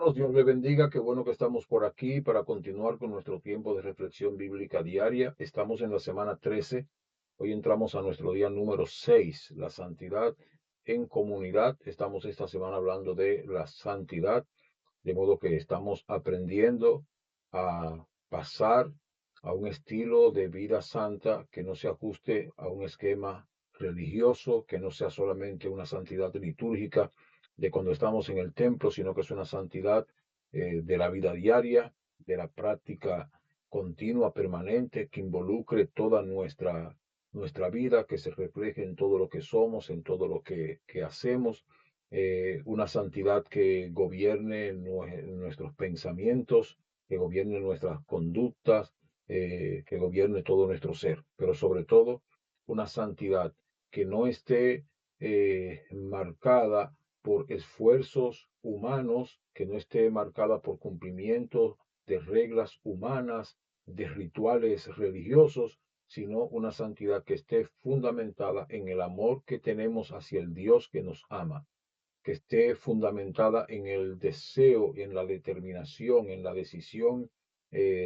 Hermanos, Dios les bendiga. Qué bueno que estamos por aquí para continuar con nuestro tiempo de reflexión bíblica diaria. Estamos en la semana 13. Hoy entramos a nuestro día número 6, la santidad en comunidad. Estamos esta semana hablando de la santidad, de modo que estamos aprendiendo a pasar a un estilo de vida santa que no se ajuste a un esquema religioso, que no sea solamente una santidad litúrgica de cuando estamos en el templo, sino que es una santidad de la vida diaria, de la práctica continua, permanente, que involucre toda nuestra vida, que se refleje en todo lo que somos, en todo lo que hacemos, una santidad que gobierne nuestros pensamientos, que gobierne nuestras conductas, que gobierne todo nuestro ser, pero sobre todo una santidad que no esté marcada por esfuerzos humanos, que no esté marcada por cumplimiento de reglas humanas, de rituales religiosos, sino una santidad que esté fundamentada en el amor que tenemos hacia el Dios que nos ama, que esté fundamentada en el deseo, en la determinación, en la decisión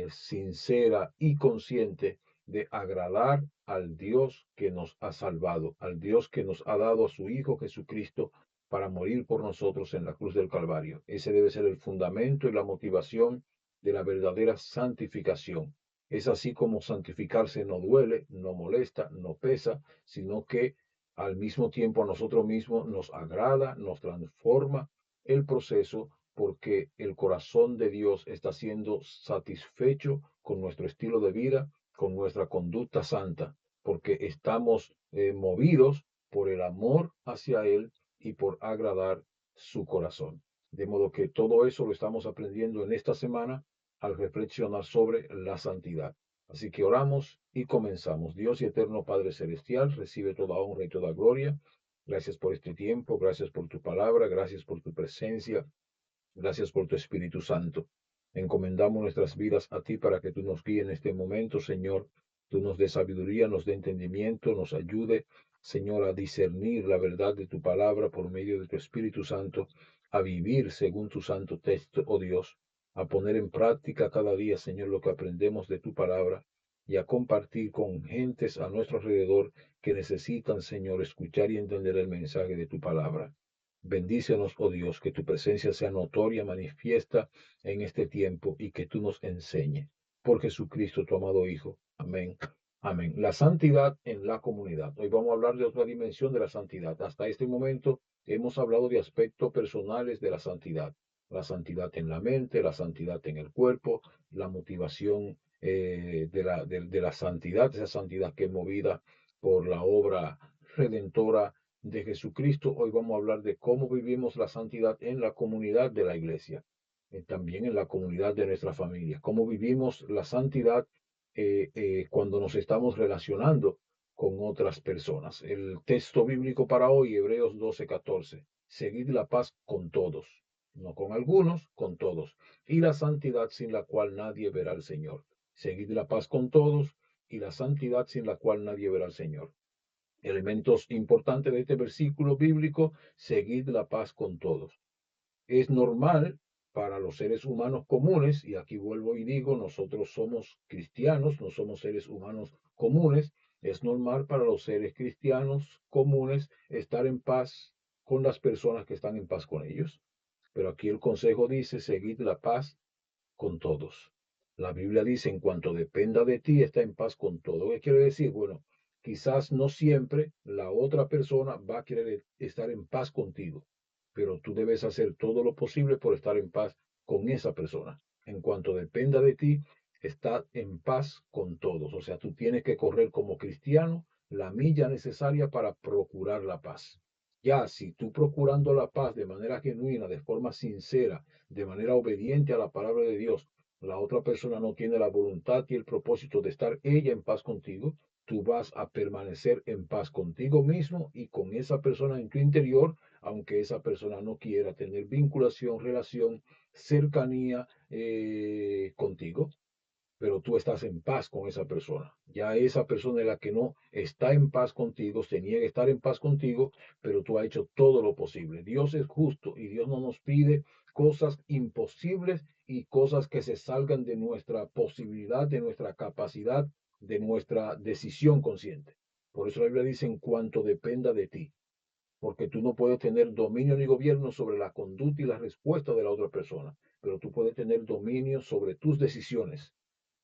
sincera y consciente de agradar al Dios que nos ha salvado, al Dios que nos ha dado a su Hijo Jesucristo para morir por nosotros en la cruz del Calvario. Ese debe ser el fundamento y la motivación de la verdadera santificación. Es así como santificarse no duele, no molesta, no pesa, sino que al mismo tiempo a nosotros mismos nos agrada, nos transforma el proceso porque el corazón de Dios está siendo satisfecho con nuestro estilo de vida, con nuestra conducta santa, porque estamos movidos por el amor hacia Él y por agradar su corazón. De modo que todo eso lo estamos aprendiendo en esta semana al reflexionar sobre la santidad. Así que oramos y comenzamos. Dios y eterno Padre Celestial, recibe toda honra y toda gloria. Gracias por este tiempo, gracias por tu palabra, gracias por tu presencia, gracias por tu Espíritu Santo. Encomendamos nuestras vidas a ti para que tú nos guíes en este momento, Señor. Tú nos des sabiduría, nos dé entendimiento, nos ayude, Señor, a discernir la verdad de tu palabra por medio de tu Espíritu Santo, a vivir según tu santo texto, oh Dios, a poner en práctica cada día, Señor, lo que aprendemos de tu palabra y a compartir con gentes a nuestro alrededor que necesitan, Señor, escuchar y entender el mensaje de tu palabra. Bendícenos, oh Dios, que tu presencia sea notoria, manifiesta en este tiempo y que tú nos enseñes. Por Jesucristo, tu amado Hijo. Amén. Amén. La santidad en la comunidad. Hoy vamos a hablar de otra dimensión de la santidad. Hasta este momento hemos hablado de aspectos personales de la santidad. La santidad en la mente, la santidad en el cuerpo, la motivación de la santidad, esa santidad que es movida por la obra redentora de Jesucristo. Hoy vamos a hablar de cómo vivimos la santidad en la comunidad de la iglesia, también en la comunidad de nuestra familia, cómo vivimos la santidad cuando nos estamos relacionando con otras personas. El texto bíblico para hoy, Hebreos 12:14, seguid la paz con todos, no con algunos, con todos, y la santidad sin la cual nadie verá al Señor. Seguid la paz con todos y la santidad sin la cual nadie verá al Señor. Elementos importantes de este versículo bíblico: seguid la paz con todos. Es normal para los seres humanos comunes, y aquí vuelvo y digo, nosotros somos cristianos, no somos seres humanos comunes, es normal para los seres cristianos comunes estar en paz con las personas que están en paz con ellos. Pero aquí el consejo dice, seguid la paz con todos. La Biblia dice, en cuanto dependa de ti, está en paz con todo. ¿Qué quiere decir? Bueno, quizás no siempre la otra persona va a querer estar en paz contigo, pero tú debes hacer todo lo posible por estar en paz con esa persona. En cuanto dependa de ti, está en paz con todos. O sea, tú tienes que correr como cristiano la milla necesaria para procurar la paz. Ya, si tú procurando la paz de manera genuina, de forma sincera, de manera obediente a la palabra de Dios, la otra persona no tiene la voluntad y el propósito de estar ella en paz contigo, tú vas a permanecer en paz contigo mismo y con esa persona en tu interior, aunque esa persona no quiera tener vinculación, relación, cercanía contigo, pero tú estás en paz con esa persona. Ya esa persona es la que no está en paz contigo, se niega a estar en paz contigo, pero tú has hecho todo lo posible. Dios es justo y Dios no nos pide cosas imposibles y cosas que se salgan de nuestra posibilidad, de nuestra capacidad, de nuestra decisión consciente. Por eso la Biblia dice en cuanto dependa de ti, porque tú no puedes tener dominio ni gobierno sobre la conducta y la respuesta de la otra persona, pero tú puedes tener dominio sobre tus decisiones.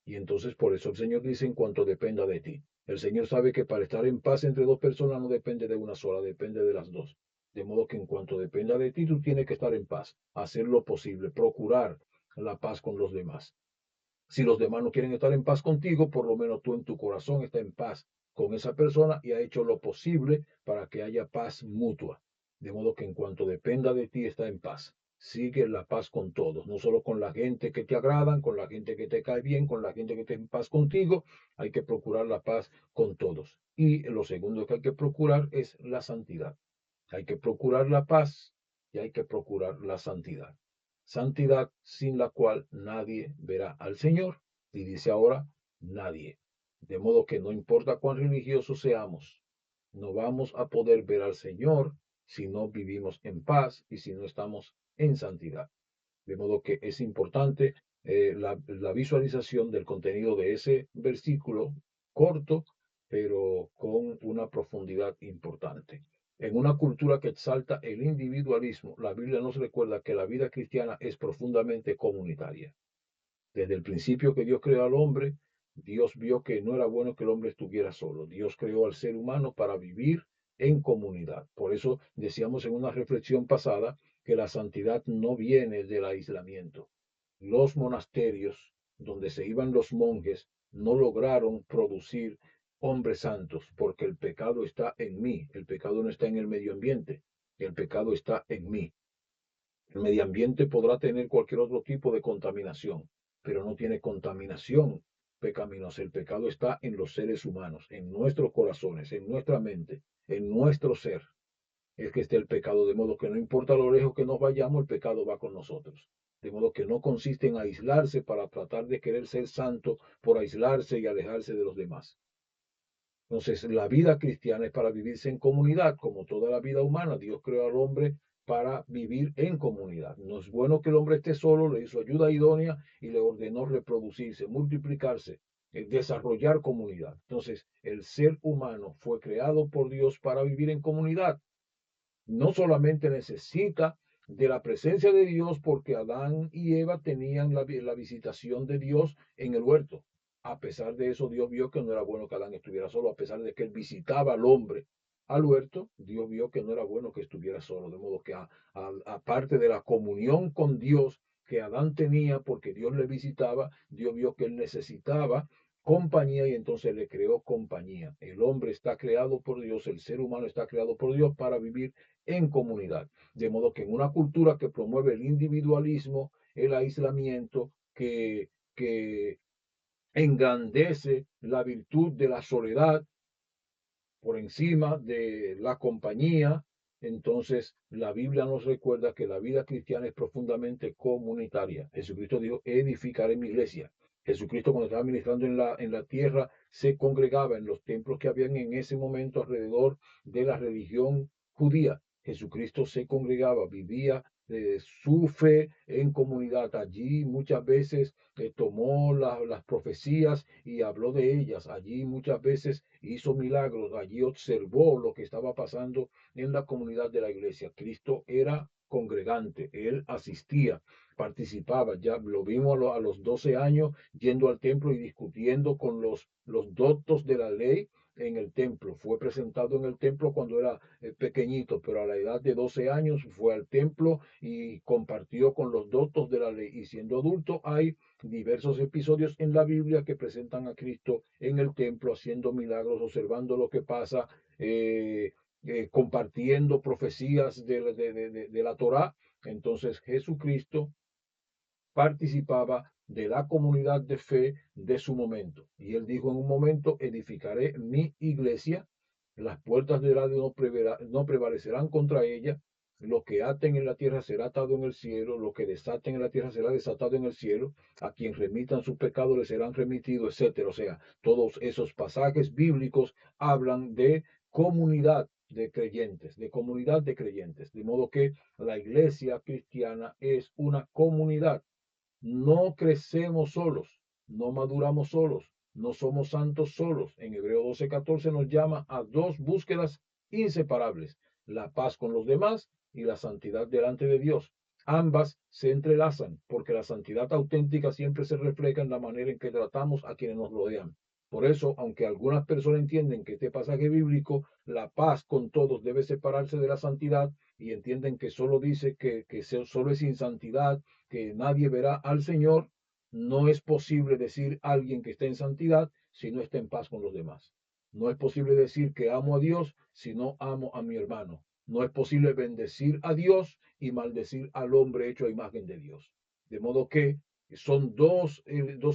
Y entonces por eso el Señor dice en cuanto dependa de ti. El Señor sabe que para estar en paz entre dos personas no depende de una sola, depende de las dos. De modo que en cuanto dependa de ti, tú tienes que estar en paz, hacer lo posible, procurar la paz con los demás. Si los demás no quieren estar en paz contigo, por lo menos tú en tu corazón estás en paz con esa persona y ha hecho lo posible para que haya paz mutua. De modo que en cuanto dependa de ti, está en paz. Sigue la paz con todos, no solo con la gente que te agradan, con la gente que te cae bien, con la gente que está en paz contigo. Hay que procurar la paz con todos. Y lo segundo que hay que procurar es la santidad. Hay que procurar la paz y hay que procurar la santidad. Santidad sin la cual nadie verá al Señor. Y dice ahora, nadie. De modo que no importa cuán religiosos seamos, no vamos a poder ver al Señor si no vivimos en paz y si no estamos en santidad. De modo que es importante la visualización del contenido de ese versículo corto, pero con una profundidad importante. En una cultura que exalta el individualismo, la Biblia nos recuerda que la vida cristiana es profundamente comunitaria. Desde el principio que Dios creó al hombre, Dios vio que no era bueno que el hombre estuviera solo. Dios creó al ser humano para vivir en comunidad. Por eso decíamos en una reflexión pasada que la santidad no viene del aislamiento. Los monasterios donde se iban los monjes no lograron producir hombres santos porque el pecado está en mí. El pecado no está en el medio ambiente. El pecado está en mí. El medio ambiente podrá tener cualquier otro tipo de contaminación, pero no tiene contaminación pecaminosa. El pecado está en los seres humanos, en nuestros corazones, en nuestra mente, en nuestro ser. Es que esté el pecado, de modo que no importa lo lejos que nos vayamos, el pecado va con nosotros. De modo que no consiste en aislarse para tratar de querer ser santo por aislarse y alejarse de los demás. Entonces, la vida cristiana es para vivirse en comunidad, como toda la vida humana. Dios creó al hombre para vivir en comunidad. No es bueno que el hombre esté solo, le hizo ayuda idónea y le ordenó reproducirse, multiplicarse, desarrollar comunidad. Entonces, el ser humano fue creado por Dios para vivir en comunidad. No solamente necesita de la presencia de Dios porque Adán y Eva tenían la visitación de Dios en el huerto. A pesar de eso, Dios vio que no era bueno que Adán estuviera solo, a pesar de que él visitaba al hombre al huerto, Dios vio que no era bueno que estuviera solo, de modo que aparte de la comunión con Dios que Adán tenía porque Dios le visitaba, Dios vio que él necesitaba compañía y entonces le creó compañía. El hombre está creado por Dios, el ser humano está creado por Dios para vivir en comunidad. De modo que en una cultura que promueve el individualismo, el aislamiento, que engrandece la virtud de la soledad por encima de la compañía, entonces la Biblia nos recuerda que la vida cristiana es profundamente comunitaria. Jesucristo dijo, edificaré mi iglesia. Jesucristo cuando estaba ministrando en la tierra se congregaba en los templos que habían en ese momento alrededor de la religión judía. Jesucristo se congregaba, vivía su fe en comunidad. Allí muchas veces tomó las profecías y habló de ellas. Allí muchas veces hizo milagros. Allí observó lo que estaba pasando en la comunidad de la iglesia. Cristo era congregante, él asistía, participaba, ya lo vimos a los 12 años yendo al templo y discutiendo con los doctos de la ley en el templo. Fue presentado en el templo cuando era pequeñito, pero a la edad de 12 años fue al templo y compartió con los doctos de la ley. Y siendo adulto hay diversos episodios en la Biblia que presentan a Cristo en el templo haciendo milagros, observando lo que pasa, compartiendo profecías de la Torá. Entonces Jesucristo participaba de la comunidad de fe de su momento. Y él dijo en un momento, edificaré mi iglesia, las puertas del Hades no prevalecerán contra ella, lo que aten en la tierra será atado en el cielo, lo que desaten en la tierra será desatado en el cielo, a quien remitan sus pecados le serán remitidos, etcétera. O sea, todos esos pasajes bíblicos hablan de comunidad de creyentes, de comunidad de creyentes. De modo que la iglesia cristiana es una comunidad. No crecemos solos, no maduramos solos, no somos santos solos. En Hebreo 12:14 nos llama a dos búsquedas inseparables, la paz con los demás y la santidad delante de Dios. Ambas se entrelazan porque la santidad auténtica siempre se refleja en la manera en que tratamos a quienes nos rodean. Por eso, aunque algunas personas entienden que este pasaje bíblico, la paz con todos debe separarse de la santidad y entienden que solo dice que solo es sin santidad que nadie verá al Señor, no es posible decir a alguien que está en santidad si no está en paz con los demás. No es posible decir que amo a Dios si no amo a mi hermano. No es posible bendecir a Dios y maldecir al hombre hecho a imagen de Dios. De modo que son dos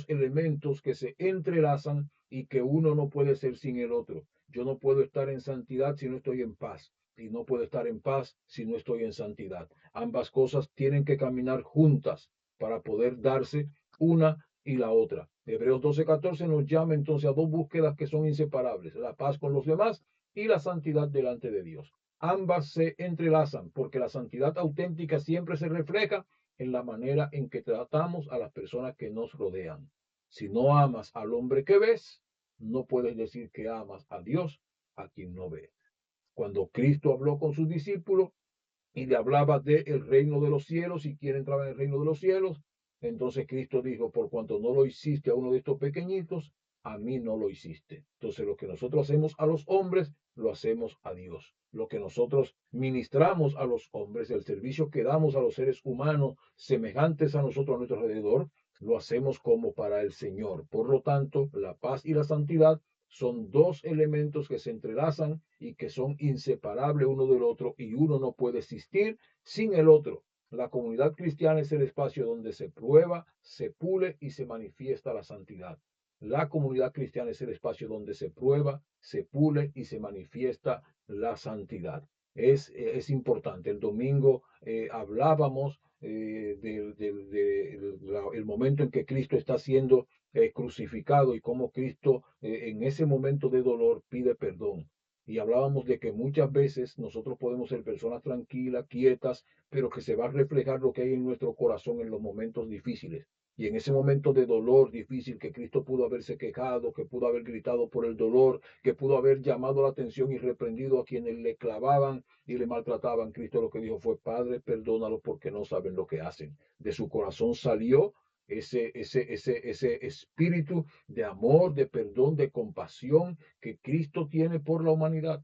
elementos que se entrelazan y que uno no puede ser sin el otro. Yo no puedo estar en santidad si no estoy en paz y no puedo estar en paz si no estoy en santidad. Ambas cosas tienen que caminar juntas para poder darse una y la otra. Hebreos 12:14 nos llama entonces a dos búsquedas que son inseparables, la paz con los demás y la santidad delante de Dios. Ambas se entrelazan porque la santidad auténtica siempre se refleja en la manera en que tratamos a las personas que nos rodean. Si no amas al hombre que ves, no puedes decir que amas a Dios a quien no ves. Cuando Cristo habló con sus discípulos y le hablaba del reino de los cielos y quién entraba en el reino de los cielos, entonces Cristo dijo, por cuanto no lo hiciste a uno de estos pequeñitos, a mí no lo hiciste. Entonces lo que nosotros hacemos a los hombres, lo hacemos a Dios. Lo que nosotros ministramos a los hombres, el servicio que damos a los seres humanos semejantes a nosotros a nuestro alrededor, lo hacemos como para el Señor. Por lo tanto, la paz y la santidad son dos elementos que se entrelazan y que son inseparables uno del otro y uno no puede existir sin el otro. La comunidad cristiana es el espacio donde se prueba, se pule y se manifiesta la santidad. La comunidad cristiana es el espacio donde se prueba, se pule y se manifiesta la santidad. Es importante. El domingo hablábamos del momento en que Cristo está siendo crucificado y cómo Cristo en ese momento de dolor pide perdón. Y hablábamos de que muchas veces nosotros podemos ser personas tranquilas, quietas, pero que se va a reflejar lo que hay en nuestro corazón en los momentos difíciles. Y en ese momento de dolor difícil que Cristo pudo haberse quejado, que pudo haber gritado por el dolor, que pudo haber llamado la atención y reprendido a quienes le clavaban y le maltrataban, Cristo lo que dijo fue, Padre, perdónalos porque no saben lo que hacen. De su corazón salió ese espíritu de amor, de perdón, de compasión que Cristo tiene por la humanidad.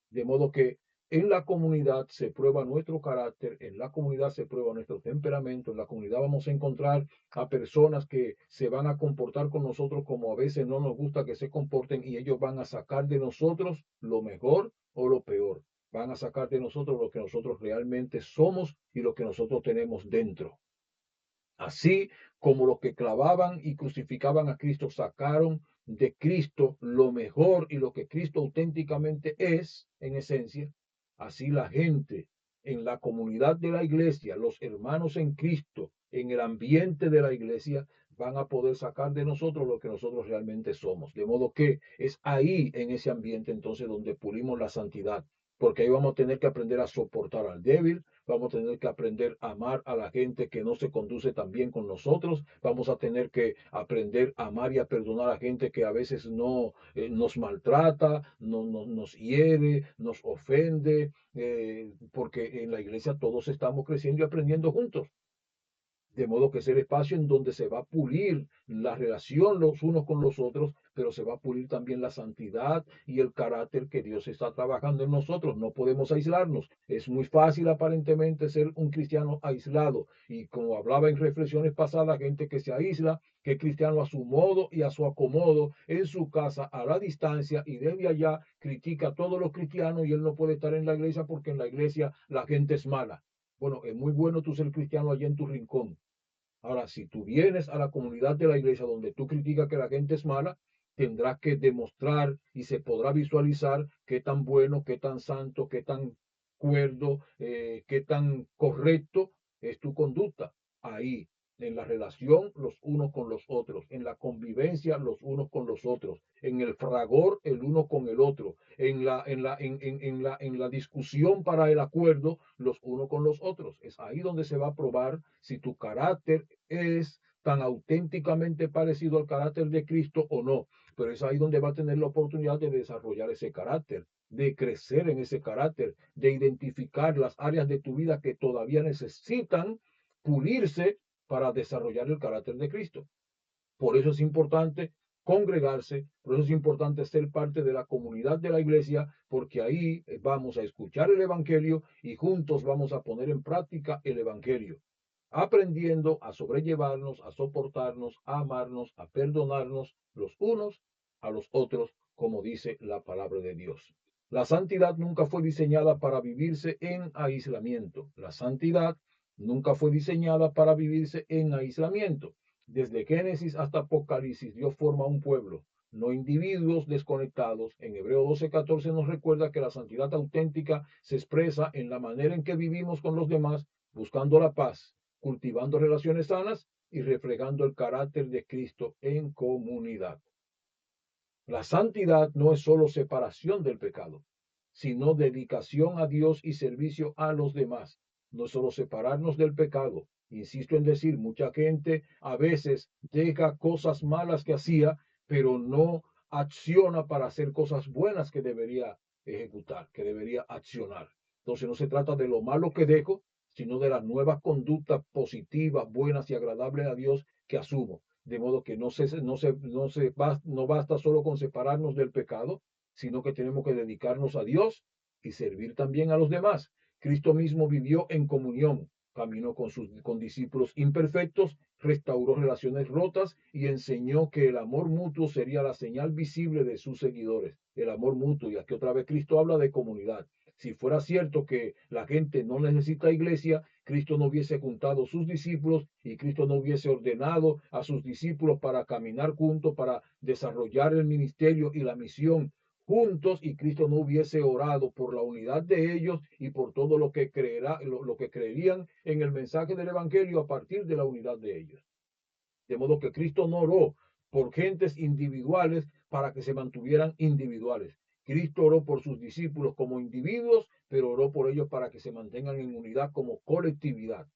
De modo que en la comunidad se prueba nuestro carácter, en la comunidad se prueba nuestro temperamento, en la comunidad vamos a encontrar a personas que se van a comportar con nosotros como a veces no nos gusta que se comporten y ellos van a sacar de nosotros lo mejor o lo peor. Van a sacar de nosotros lo que nosotros realmente somos y lo que nosotros tenemos dentro. Así como los que clavaban y crucificaban a Cristo sacaron de Cristo lo mejor y lo que Cristo auténticamente es en esencia, así la gente en la comunidad de la iglesia, los hermanos en Cristo, en el ambiente de la iglesia, van a poder sacar de nosotros lo que nosotros realmente somos. De modo que es ahí, en ese ambiente, entonces, donde pulimos la santidad, porque ahí vamos a tener que aprender a soportar al débil, vamos a tener que aprender a amar a la gente que no se conduce tan bien con nosotros, vamos a tener que aprender a amar y a perdonar a gente que a veces no nos maltrata, nos hiere, nos ofende, porque en la iglesia todos estamos creciendo y aprendiendo juntos. De modo que es el espacio en donde se va a pulir la relación los unos con los otros, pero se va a pulir también la santidad y el carácter que Dios está trabajando en nosotros. No podemos aislarnos. Es muy fácil aparentemente ser un cristiano aislado. Y como hablaba en reflexiones pasadas, gente que se aísla, que es cristiano a su modo y a su acomodo, en su casa, a la distancia, y desde allá critica a todos los cristianos y él no puede estar en la iglesia porque en la iglesia la gente es mala. Bueno, es muy bueno tú ser cristiano allá en tu rincón. Ahora, si tú vienes a la comunidad de la iglesia donde tú criticas que la gente es mala, tendrás que demostrar y se podrá visualizar qué tan bueno, qué tan santo, qué tan cuerdo, qué tan correcto es tu conducta. Ahí en la relación los unos con los otros, en la convivencia los unos con los otros, en el fragor el uno con el otro, en la discusión para el acuerdo los unos con los otros. Es ahí donde se va a probar si tu carácter es tan auténticamente parecido al carácter de Cristo o no. Pero es ahí donde va a tener la oportunidad de desarrollar ese carácter, de crecer en ese carácter, de identificar las áreas de tu vida que todavía necesitan pulirse para desarrollar el carácter de Cristo. Por eso es importante congregarse, por eso es importante ser parte de la comunidad de la iglesia, porque ahí vamos a escuchar el Evangelio y juntos vamos a poner en práctica el Evangelio, aprendiendo a sobrellevarnos, a soportarnos, a amarnos, a perdonarnos los unos a los otros, como dice la palabra de Dios. La santidad nunca fue diseñada para vivirse en aislamiento. La santidad nunca fue diseñada para vivirse en aislamiento. Desde Génesis hasta Apocalipsis, Dios forma un pueblo, no individuos desconectados. En Hebreo 12:14 nos recuerda que la santidad auténtica se expresa en la manera en que vivimos con los demás, buscando la paz, cultivando relaciones sanas y reflejando el carácter de Cristo en comunidad. La santidad no es solo separación del pecado, sino dedicación a Dios y servicio a los demás. No es solo separarnos del pecado. Insisto en decir, mucha gente a veces deja cosas malas que hacía, pero no acciona para hacer cosas buenas que debería ejecutar, que debería accionar. Entonces no se trata de lo malo que dejo, sino de las nuevas conductas positivas, buenas y agradables a Dios que asumo. De modo que no basta solo con separarnos del pecado, sino que tenemos que dedicarnos a Dios y servir también a los demás. Cristo mismo vivió en comunión, caminó con discípulos imperfectos, restauró relaciones rotas y enseñó que el amor mutuo sería la señal visible de sus seguidores. El amor mutuo, y aquí otra vez Cristo habla de comunidad. Si fuera cierto que la gente no necesita iglesia, Cristo no hubiese juntado sus discípulos y Cristo no hubiese ordenado a sus discípulos para caminar juntos, para desarrollar el ministerio y la misión juntos, y Cristo no hubiese orado por la unidad de ellos y por todo lo que creerían en el mensaje del Evangelio a partir de la unidad de ellos. De modo que Cristo no oró por gentes individuales para que se mantuvieran individuales. Cristo oró por sus discípulos como individuos, pero oró por ellos para que se mantengan en unidad como colectividad.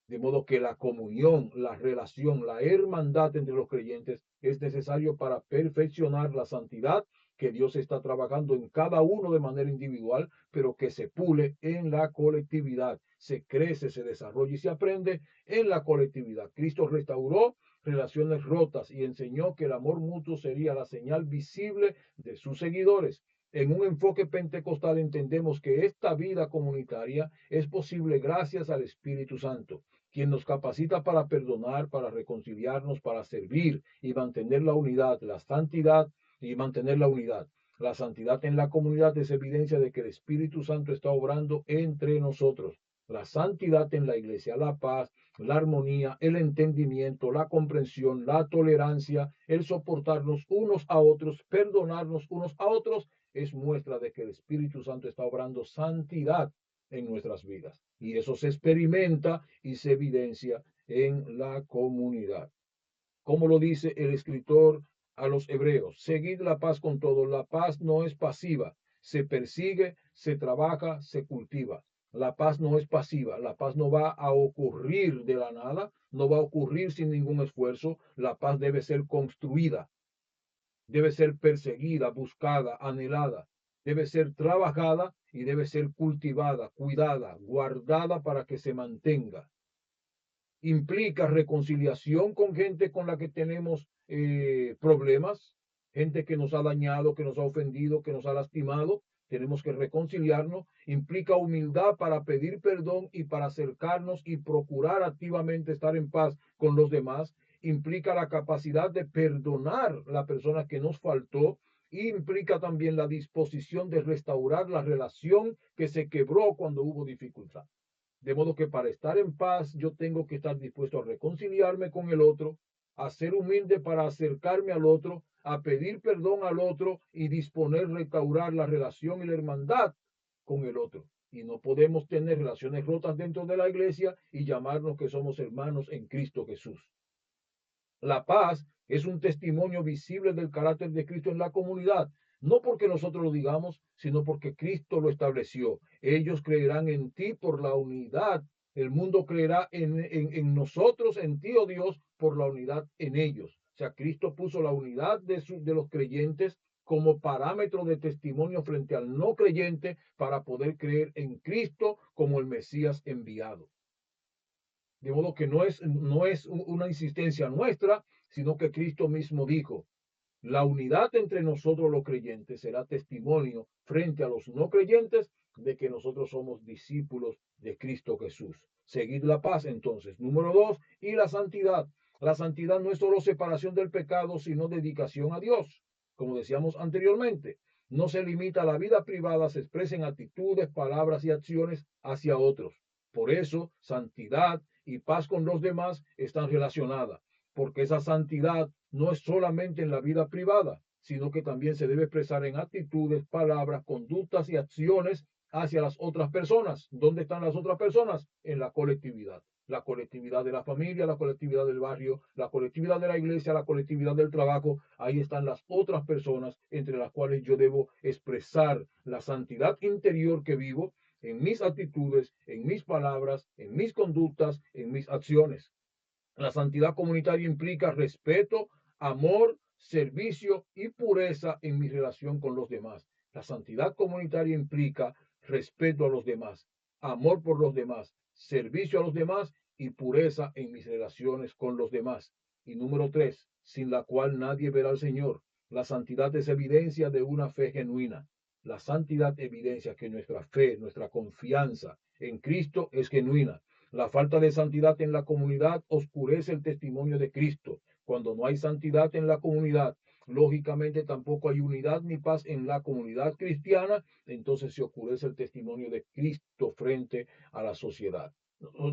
De modo que la comunión, la relación, la hermandad entre los creyentes es necesario para perfeccionar la santidad que Dios está trabajando en cada uno de manera individual, pero que se pule en la colectividad, se crece, se desarrolla y se aprende en la colectividad. Cristo restauró relaciones rotas y enseñó que el amor mutuo sería la señal visible de sus seguidores. En un enfoque pentecostal entendemos que esta vida comunitaria es posible gracias al Espíritu Santo, quien nos capacita para perdonar, para reconciliarnos, para servir y mantener la unidad, la santidad y mantener la unidad. La santidad en la comunidad es evidencia de que el Espíritu Santo está obrando entre nosotros. La santidad en la iglesia, la paz, la armonía, el entendimiento, la comprensión, la tolerancia, el soportarnos unos a otros, perdonarnos unos a otros, es muestra de que el Espíritu Santo está obrando santidad en nuestras vidas. Y eso se experimenta y se evidencia en la comunidad. Como lo dice el escritor a los hebreos, seguid la paz con todos. La paz no es pasiva, se persigue, se trabaja, se cultiva. La paz no es pasiva, la paz no va a ocurrir de la nada, no va a ocurrir sin ningún esfuerzo. La paz debe ser construida, debe ser perseguida, buscada, anhelada, debe ser trabajada y debe ser cultivada, cuidada, guardada para que se mantenga. Implica reconciliación con gente con la que tenemos problemas, gente que nos ha dañado, que nos ha ofendido, que nos ha lastimado. Tenemos que reconciliarnos. Implica humildad para pedir perdón y para acercarnos y procurar activamente estar en paz con los demás. Implica la capacidad de perdonar a la persona que nos faltó. Implica también la disposición de restaurar la relación que se quebró cuando hubo dificultad. De modo que para estar en paz yo tengo que estar dispuesto a reconciliarme con el otro, a ser humilde para acercarme al otro, a pedir perdón al otro y disponer, restaurar la relación y la hermandad con el otro. Y no podemos tener relaciones rotas dentro de la iglesia y llamarnos que somos hermanos en Cristo Jesús. La paz es un testimonio visible del carácter de Cristo en la comunidad, no porque nosotros lo digamos, sino porque Cristo lo estableció. Ellos creerán en ti por la unidad. El mundo creerá en nosotros, en ti, oh Dios, por la unidad en ellos. O sea, Cristo puso la unidad de los creyentes como parámetro de testimonio frente al no creyente para poder creer en Cristo como el Mesías enviado. De modo que no es una insistencia nuestra, sino que Cristo mismo dijo, la unidad entre nosotros los creyentes será testimonio frente a los no creyentes de que nosotros somos discípulos de Cristo Jesús. Seguid la paz entonces. Número 2, y la santidad. La santidad no es solo separación del pecado, sino dedicación a Dios. Como decíamos anteriormente, no se limita a la vida privada, se expresa en actitudes, palabras y acciones hacia otros. Por eso, santidad y paz con los demás están relacionadas, porque esa santidad no es solamente en la vida privada, sino que también se debe expresar en actitudes, palabras, conductas y acciones hacia las otras personas. ¿Dónde están las otras personas? En la colectividad. La colectividad de la familia, la colectividad del barrio, la colectividad de la iglesia, la colectividad del trabajo. Ahí están las otras personas entre las cuales yo debo expresar la santidad interior que vivo en mis actitudes, en mis palabras, en mis conductas, en mis acciones. La santidad comunitaria implica respeto, amor, servicio y pureza en mi relación con los demás. La santidad comunitaria implica respeto a los demás, amor por los demás, servicio a los demás y pureza en mis relaciones con los demás. Y número 3, sin la cual nadie verá al Señor. La santidad es evidencia de una fe genuina. La santidad evidencia que nuestra fe, nuestra confianza en Cristo es genuina. La falta de santidad en la comunidad oscurece el testimonio de Cristo. Cuando no hay santidad en la comunidad, lógicamente tampoco hay unidad ni paz en la comunidad cristiana, entonces se oscurece el testimonio de Cristo frente a la sociedad.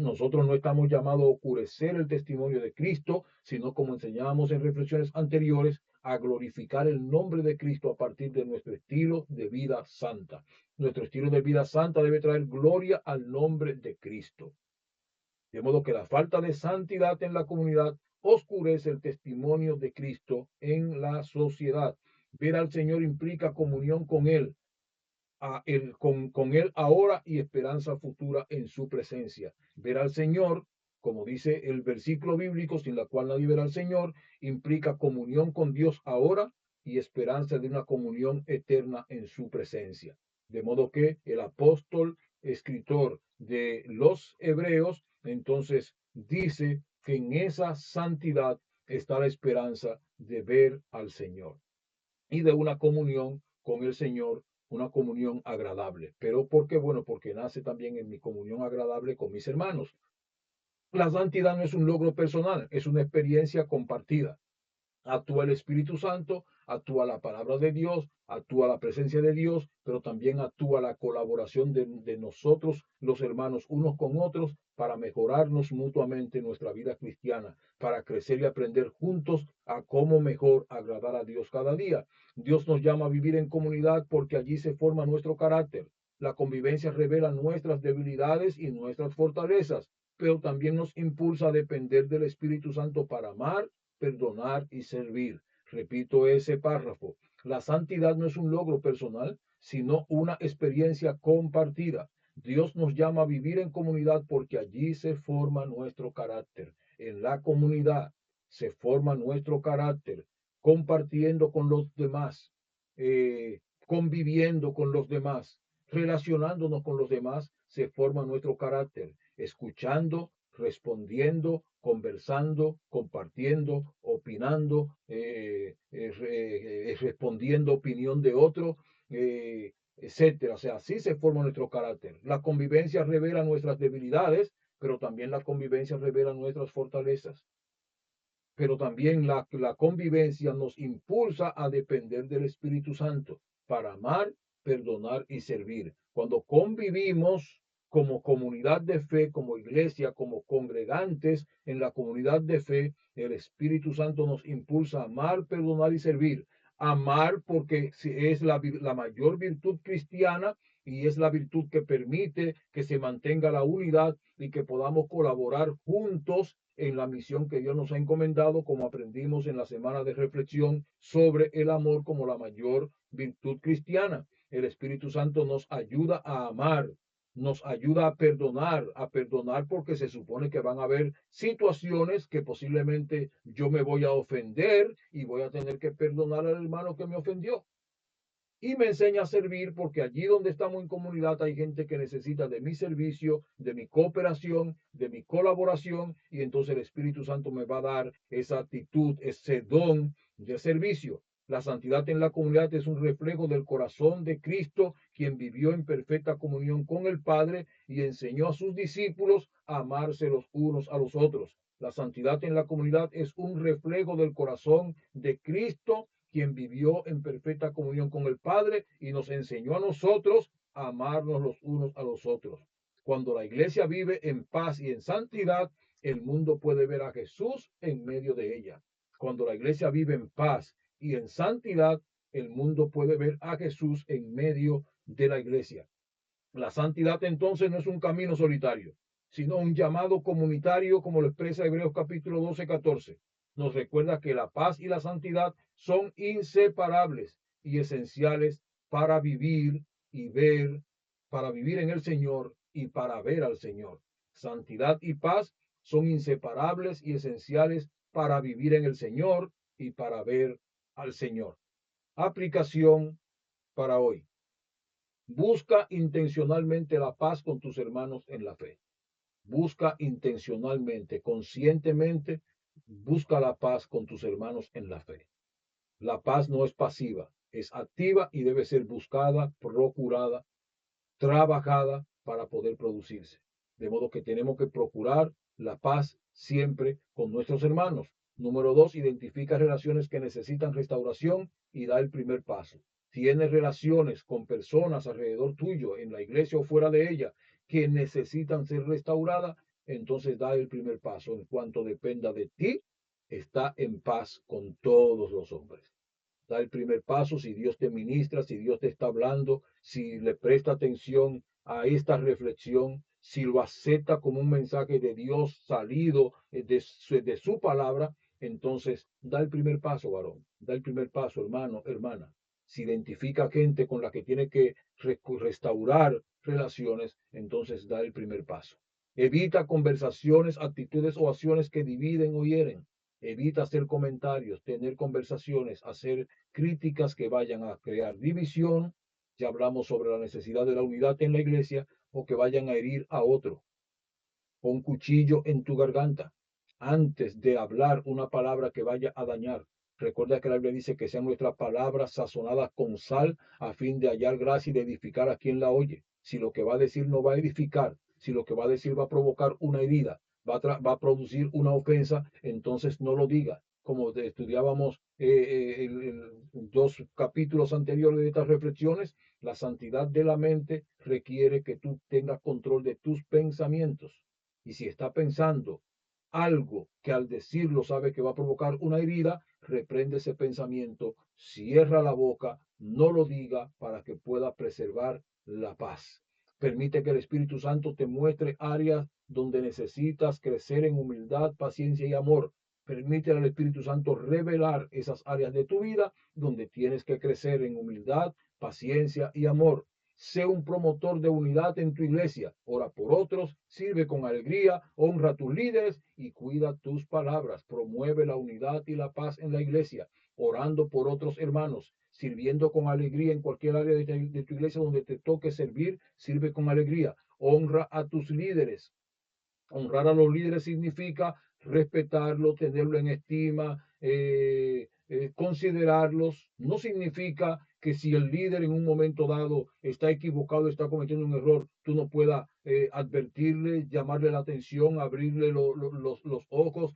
Nosotros no estamos llamados a oscurecer el testimonio de Cristo, sino como enseñábamos en reflexiones anteriores, a glorificar el nombre de Cristo a partir de nuestro estilo de vida santa. Nuestro estilo de vida santa debe traer gloria al nombre de Cristo. De modo que la falta de santidad en la comunidad oscurece el testimonio de Cristo en la sociedad. Ver al Señor implica comunión con Él, con Él ahora y esperanza futura en su presencia. Ver al Señor, como dice el versículo bíblico, sin la cual nadie verá al Señor, implica comunión con Dios ahora y esperanza de una comunión eterna en su presencia. De modo que el apóstol, escritor de los Hebreos, entonces dice que en esa santidad está la esperanza de ver al Señor y de una comunión con el Señor, una comunión agradable. ¿Pero por qué? Bueno, porque nace también en mi comunión agradable con mis hermanos. La santidad no es un logro personal, es una experiencia compartida. Actúa el Espíritu Santo, actúa la palabra de Dios, actúa la presencia de Dios, pero también actúa la colaboración de nosotros, los hermanos, unos con otros, para mejorarnos mutuamente nuestra vida cristiana, para crecer y aprender juntos a cómo mejor agradar a Dios cada día. Dios nos llama a vivir en comunidad porque allí se forma nuestro carácter. La convivencia revela nuestras debilidades y nuestras fortalezas, pero también nos impulsa a depender del Espíritu Santo para amar, perdonar y servir. Repito ese párrafo. La santidad no es un logro personal, sino una experiencia compartida. Dios nos llama a vivir en comunidad porque allí se forma nuestro carácter. En la comunidad se forma nuestro carácter, compartiendo con los demás, conviviendo con los demás, relacionándonos con los demás, se forma nuestro carácter, escuchando, respondiendo, conversando, compartiendo, opinando, respondiendo opinión de otro, etcétera. O sea, así se forma nuestro carácter. La convivencia revela nuestras debilidades, pero también la convivencia revela nuestras fortalezas. Pero también la convivencia nos impulsa a depender del Espíritu Santo para amar, perdonar y servir. Cuando convivimos como comunidad de fe, como iglesia, como congregantes en la comunidad de fe, el Espíritu Santo nos impulsa a amar, perdonar y servir. Amar porque es la mayor virtud cristiana y es la virtud que permite que se mantenga la unidad y que podamos colaborar juntos en la misión que Dios nos ha encomendado, como aprendimos en la semana de reflexión sobre el amor como la mayor virtud cristiana. El Espíritu Santo nos ayuda a amar, nos ayuda a perdonar porque se supone que van a haber situaciones que posiblemente yo me voy a ofender y voy a tener que perdonar al hermano que me ofendió. Y me enseña a servir porque allí donde estamos en comunidad hay gente que necesita de mi servicio, de mi cooperación, de mi colaboración, y entonces el Espíritu Santo me va a dar esa actitud, ese don de servicio. La santidad en la comunidad es un reflejo del corazón de Cristo, quien vivió en perfecta comunión con el Padre y enseñó a sus discípulos a amarse los unos a los otros. La santidad en la comunidad es un reflejo del corazón de Cristo, quien vivió en perfecta comunión con el Padre y nos enseñó a nosotros a amarnos los unos a los otros. Cuando la iglesia vive en paz y en santidad, el mundo puede ver a Jesús en medio de ella. Cuando la iglesia vive en paz y en santidad, el mundo puede ver a Jesús en medio de la iglesia. La santidad entonces no es un camino solitario, sino un llamado comunitario, como lo expresa Hebreos capítulo 12, 14. Nos recuerda que la paz y la santidad son inseparables y esenciales para vivir y ver, para vivir en el Señor y para ver al Señor. Santidad y paz son inseparables y esenciales para vivir en el Señor y para ver al Señor. Aplicación para hoy. Busca intencionalmente la paz con tus hermanos en la fe. Busca intencionalmente, conscientemente, busca la paz con tus hermanos en la fe. La paz no es pasiva, es activa y debe ser buscada, procurada, trabajada para poder producirse. De modo que tenemos que procurar la paz siempre con nuestros hermanos. Número dos, identifica relaciones que necesitan restauración y da el primer paso. Tienes relaciones con personas alrededor tuyo, en la iglesia o fuera de ella, que necesitan ser restauradas, entonces da el primer paso. En cuanto dependa de ti, está en paz con todos los hombres. Da el primer paso si Dios te ministra, si Dios te está hablando, si le presta atención a esta reflexión, si lo acepta como un mensaje de Dios salido de su palabra, entonces da el primer paso, varón, da el primer paso, hermano, hermana. Si identifica gente con la que tiene que restaurar relaciones, entonces da el primer paso. Evita conversaciones, actitudes o acciones que dividen o hieren. Evita hacer comentarios, tener conversaciones, hacer críticas que vayan a crear división. Ya hablamos sobre la necesidad de la unidad en la iglesia, o que vayan a herir a otro. Pon cuchillo en tu garganta antes de hablar una palabra que vaya a dañar. Recuerda que la Biblia dice que sean nuestras palabras sazonadas con sal a fin de hallar gracia y de edificar a quien la oye. Si lo que va a decir no va a edificar, si lo que va a decir va a provocar una herida, va a producir una ofensa, entonces no lo diga. Como estudiábamos en dos capítulos anteriores de estas reflexiones, la santidad de la mente requiere que tú tengas control de tus pensamientos. Y si está pensando algo que al decirlo sabe que va a provocar una herida, reprende ese pensamiento, cierra la boca, no lo diga para que pueda preservar la paz. Permite que el Espíritu Santo te muestre áreas donde necesitas crecer en humildad, paciencia y amor. Permite al Espíritu Santo revelar esas áreas de tu vida donde tienes que crecer en humildad, paciencia y amor. Sé un promotor de unidad en tu iglesia. Ora por otros, sirve con alegría, honra a tus líderes y cuida tus palabras. Promueve la unidad y la paz en la iglesia, orando por otros hermanos, sirviendo con alegría en cualquier área de tu iglesia donde te toque servir, sirve con alegría. Honra a tus líderes. Honrar a los líderes significa respetarlo, tenerlo en estima, considerarlos. No significa que si el líder en un momento dado está equivocado, está cometiendo un error, tú no puedas advertirle, llamarle la atención, abrirle los ojos.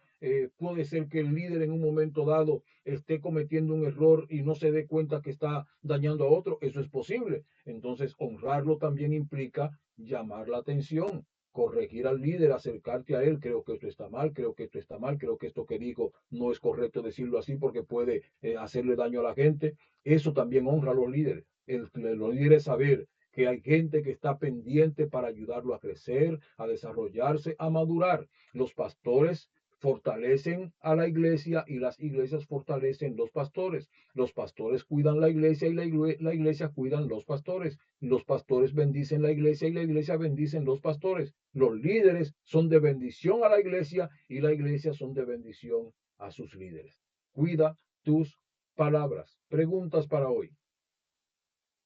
Puede ser que el líder en un momento dado esté cometiendo un error y no se dé cuenta que está dañando a otro. Eso es posible. Entonces, honrarlo también implica llamar la atención, corregir al líder, acercarte a él. Creo que esto está mal, creo que esto está mal, creo que esto que digo no es correcto decirlo así porque puede hacerle daño a la gente. Eso también honra a los líderes. Los líderes saber que hay gente que está pendiente para ayudarlo a crecer, a desarrollarse, a madurar. Los pastores fortalecen a la iglesia y las iglesias fortalecen los pastores. Los pastores cuidan la iglesia y la iglesia cuidan los pastores. Los pastores bendicen la iglesia y la iglesia bendicen los pastores. Los líderes son de bendición a la iglesia y la iglesia son de bendición a sus líderes. Cuida tus palabras. Preguntas para hoy.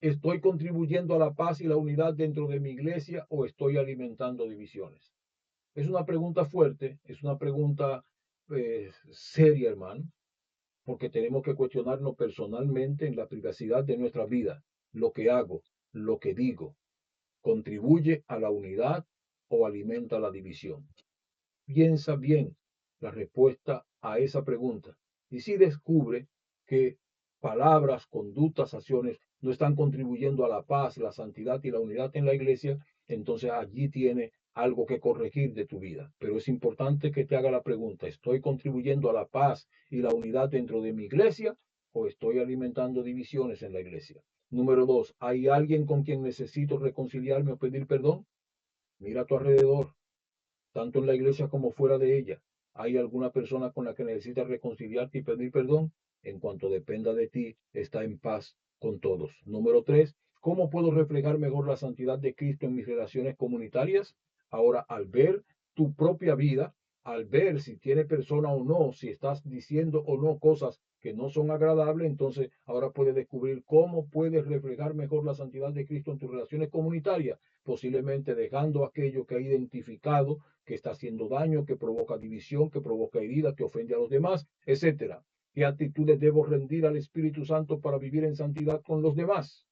¿Estoy contribuyendo a la paz y la unidad dentro de mi iglesia o estoy alimentando divisiones? Es una pregunta fuerte, es una pregunta seria, hermano, porque tenemos que cuestionarnos personalmente en la privacidad de nuestra vida. Lo que hago, lo que digo, ¿contribuye a la unidad o alimenta la división? Piensa bien la respuesta a esa pregunta. Y si descubre que palabras, conductas, acciones no están contribuyendo a la paz, la santidad y la unidad en la iglesia, entonces allí tiene algo que corregir de tu vida. Pero es importante que te haga la pregunta, ¿estoy contribuyendo a la paz y la unidad dentro de mi iglesia o estoy alimentando divisiones en la iglesia? Número dos, ¿hay alguien con quien necesito reconciliarme o pedir perdón? Mira a tu alrededor, tanto en la iglesia como fuera de ella. ¿Hay alguna persona con la que necesitas reconciliarte y pedir perdón? En cuanto dependa de ti, está en paz con todos. Número tres, ¿cómo puedo reflejar mejor la santidad de Cristo en mis relaciones comunitarias? Ahora, al ver tu propia vida, al ver si tiene persona o no, si estás diciendo o no cosas que no son agradables, entonces ahora puedes descubrir cómo puedes reflejar mejor la santidad de Cristo en tus relaciones comunitarias, posiblemente dejando aquello que ha identificado que está haciendo daño, que provoca división, que provoca herida, que ofende a los demás, etcétera. ¿Qué actitudes debo rendir al Espíritu Santo para vivir en santidad con los demás?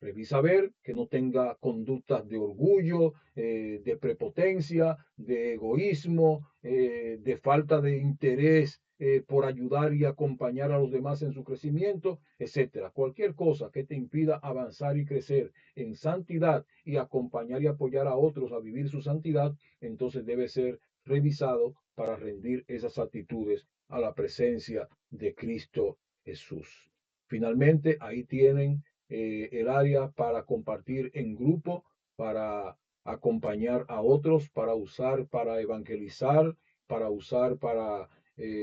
Revisa ver que no tenga conductas de orgullo, de prepotencia, de egoísmo, de falta de interés por ayudar y acompañar a los demás en su crecimiento, etcétera. Cualquier cosa que te impida avanzar y crecer en santidad y acompañar y apoyar a otros a vivir su santidad, entonces debe ser revisado para rendir esas actitudes a la presencia de Cristo Jesús. Finalmente, ahí tienen el área para compartir en grupo, para acompañar a otros, para usar para evangelizar, para usar para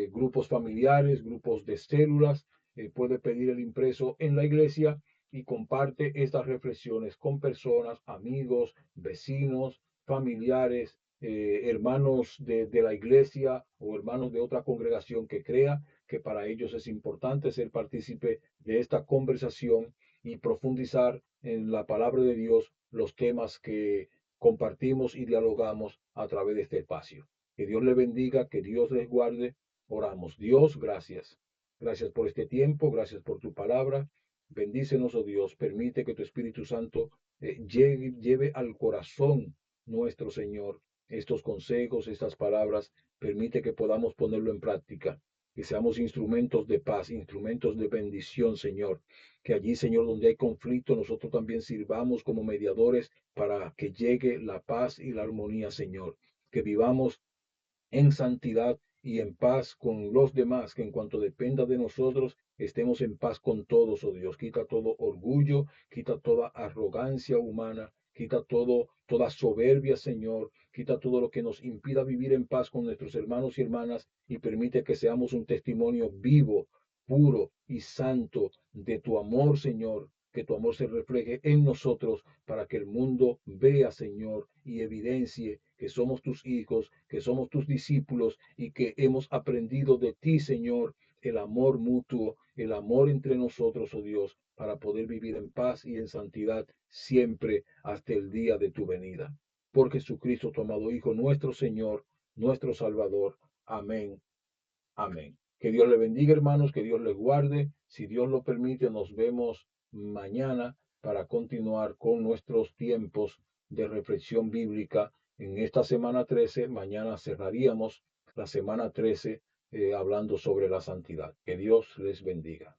grupos familiares, grupos de células. Puede pedir el impreso en la iglesia y comparte estas reflexiones con personas, amigos, vecinos, familiares, hermanos de la iglesia o hermanos de otra congregación que crea que para ellos es importante ser partícipe de esta conversación y profundizar en la palabra de Dios los temas que compartimos y dialogamos a través de este espacio. Que Dios les bendiga, que Dios les guarde. Oramos. Dios, gracias. Gracias por este tiempo, gracias por tu palabra. Bendícenos, oh Dios. Permite que tu Espíritu Santo lleve al corazón nuestro, Señor, estos consejos, estas palabras. Permite que podamos ponerlo en práctica, que seamos instrumentos de paz, instrumentos de bendición, Señor. Que allí, Señor, donde hay conflicto, nosotros también sirvamos como mediadores para que llegue la paz y la armonía, Señor. Que vivamos en santidad y en paz con los demás, que en cuanto dependa de nosotros, estemos en paz con todos, oh Dios. Quita todo orgullo, quita toda arrogancia humana, quita toda soberbia, Señor. Quita todo lo que nos impida vivir en paz con nuestros hermanos y hermanas y permite que seamos un testimonio vivo, puro y santo de tu amor, Señor. Que tu amor se refleje en nosotros para que el mundo vea, Señor, y evidencie que somos tus hijos, que somos tus discípulos y que hemos aprendido de ti, Señor, el amor mutuo, el amor entre nosotros, oh Dios, para poder vivir en paz y en santidad siempre hasta el día de tu venida. Por Jesucristo, tu amado Hijo, nuestro Señor, nuestro Salvador. Amén. Amén. Que Dios le bendiga, hermanos, que Dios les guarde. Si Dios lo permite, nos vemos mañana para continuar con nuestros tiempos de reflexión bíblica. En esta semana 13, mañana cerraríamos la semana 13 hablando sobre la santidad. Que Dios les bendiga.